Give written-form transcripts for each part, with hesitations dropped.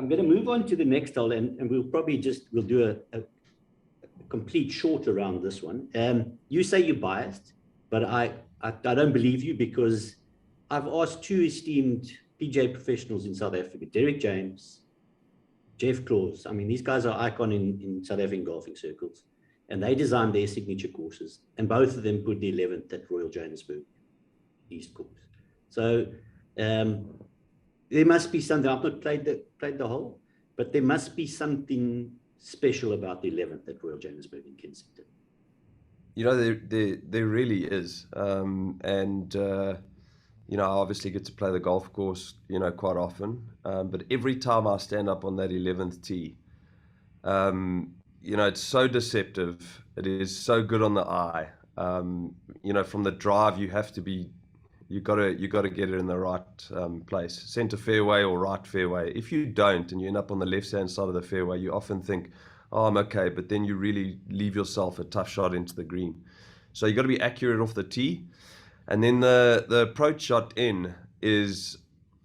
I'm going to move on to the next hole, and we'll probably we'll do a complete short around this one. You say you're biased, but I don't believe you, because I've asked two esteemed PGA professionals in South Africa, Derek James, Jeff Claus. I mean, these guys are icon in South African golfing circles, and they designed their signature courses, and both of them put the 11th at Royal Johannesburg East course. So there must be something. I've not played the hole, but there must be something special about the 11th at Royal Johannesburg in Kensington. You know, there really is. You know, I obviously get to play the golf course, you know, quite often. But every time I stand up on that 11th tee, you know, it's so deceptive. It is so good on the eye. You know, from the drive, you got to get it in the right place, center fairway or right fairway. If you don't, and you end up on the left-hand side of the fairway, you often think, oh, I'm okay, but then you really leave yourself a tough shot into the green. So you got to be accurate off the tee. And then the approach shot in is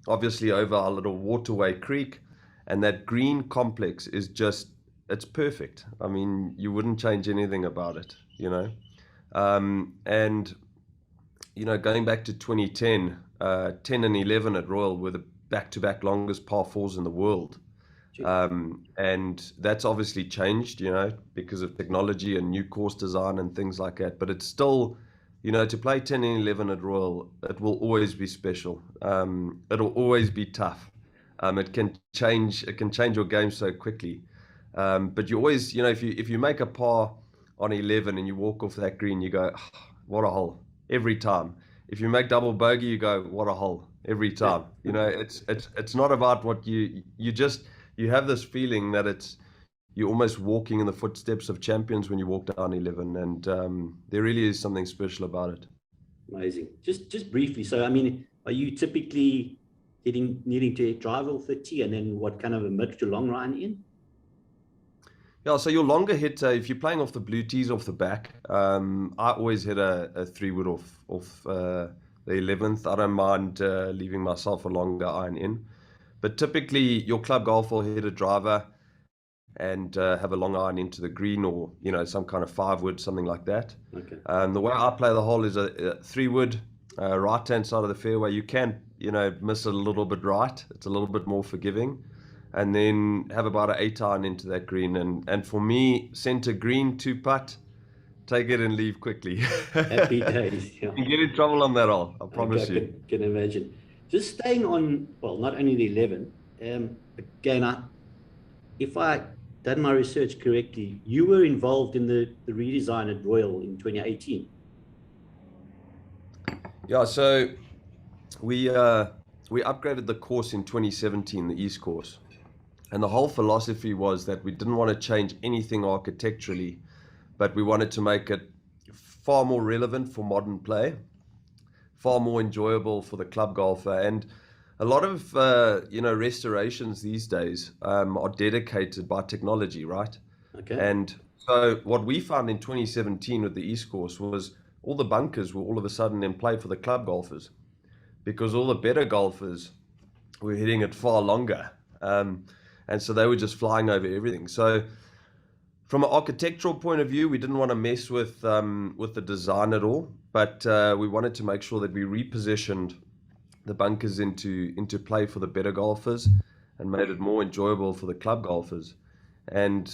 obviously over our little waterway creek, and that green complex is just, it's perfect. I mean, you wouldn't change anything about it, you know. And, you know, going back to 2010, 10 and 11 at Royal were the back-to-back longest par fours in the world. And that's obviously changed, you know, because of technology and new course design and things like that. But it's still, you know, to play 10 and 11 at Royal, it will always be special. It'll always be tough. It can change your game so quickly. But you always, you know, if you make a par on 11 and you walk off that green, you go, oh, what a hole, every time. If you make double bogey, you go, what a hole, every time. You know, it's not about what you have this feeling that you're almost walking in the footsteps of champions when you walk down 11, and there really is something special about it. Amazing. Just briefly, so I mean, are you typically needing to drive off the tee, and then what kind of a mid to long line in? Yeah, so your longer hit, if you're playing off the blue tees off the back, I always hit a 3-wood off the 11th. I don't mind leaving myself a longer iron in. But typically, your club golf will hit a driver and have a long iron into the green, or, you know, some kind of 5-wood, something like that. Okay. The way I play the hole is a 3-wood, right-hand side of the fairway. You can, you know, miss it a little bit right. It's a little bit more forgiving. And then have about an 8-iron into that green. And for me, center green, 2-putt, take it and leave quickly. Happy days. Yeah. You get in trouble on that hole, I promise you. I can imagine. Just staying on, well, not only the 11, again, if I done my research correctly, you were involved in the redesign at Royal in 2018. Yeah, so we upgraded the course in 2017, the East course. And the whole philosophy was that we didn't want to change anything architecturally, but we wanted to make it far more relevant for modern play, far more enjoyable for the club golfer. And a lot of you know, restorations these days are dedicated by technology, right? Okay. And so what we found in 2017 with the East course was all the bunkers were all of a sudden in play for the club golfers, because all the better golfers were hitting it far longer. And so they were just flying over everything. So from an architectural point of view, we didn't want to mess with the design at all, but we wanted to make sure that we repositioned the bunkers into play for the better golfers and made it more enjoyable for the club golfers. And,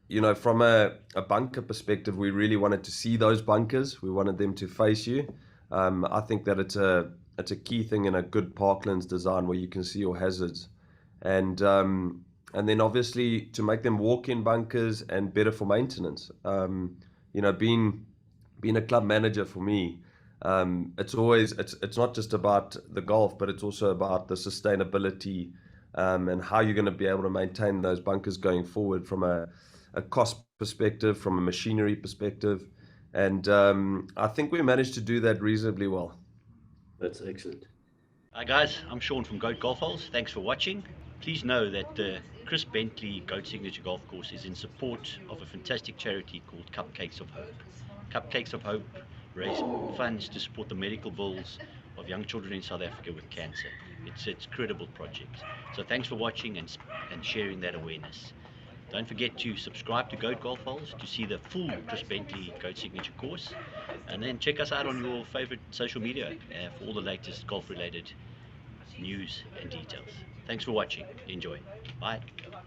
you know, from a bunker perspective, we really wanted to see those bunkers. We wanted them to face you. I think that it's a key thing in a good parklands design, where you can see your hazards. And then obviously to make them walk-in bunkers and better for maintenance. You know, being a club manager for me, it's not just about the golf, but it's also about the sustainability and how you're going to be able to maintain those bunkers going forward from a cost perspective, from a machinery perspective. And I think we managed to do that reasonably well. That's excellent. Hi guys, I'm Sean from GOAT Golf Holes. Thanks for watching. Please know that the Chris Bentley GOAT Signature Golf Course is in support of a fantastic charity called Cupcakes of Hope. Cupcakes of Hope raise funds to support the medical bills of young children in South Africa with cancer. It's a credible project. So thanks for watching and sharing that awareness. Don't forget to subscribe to GOAT Golf Holes to see the full Chris Bentley GOAT Signature course. And then check us out on your favorite social media for all the latest golf related news and details. Thanks for watching. Enjoy. Bye.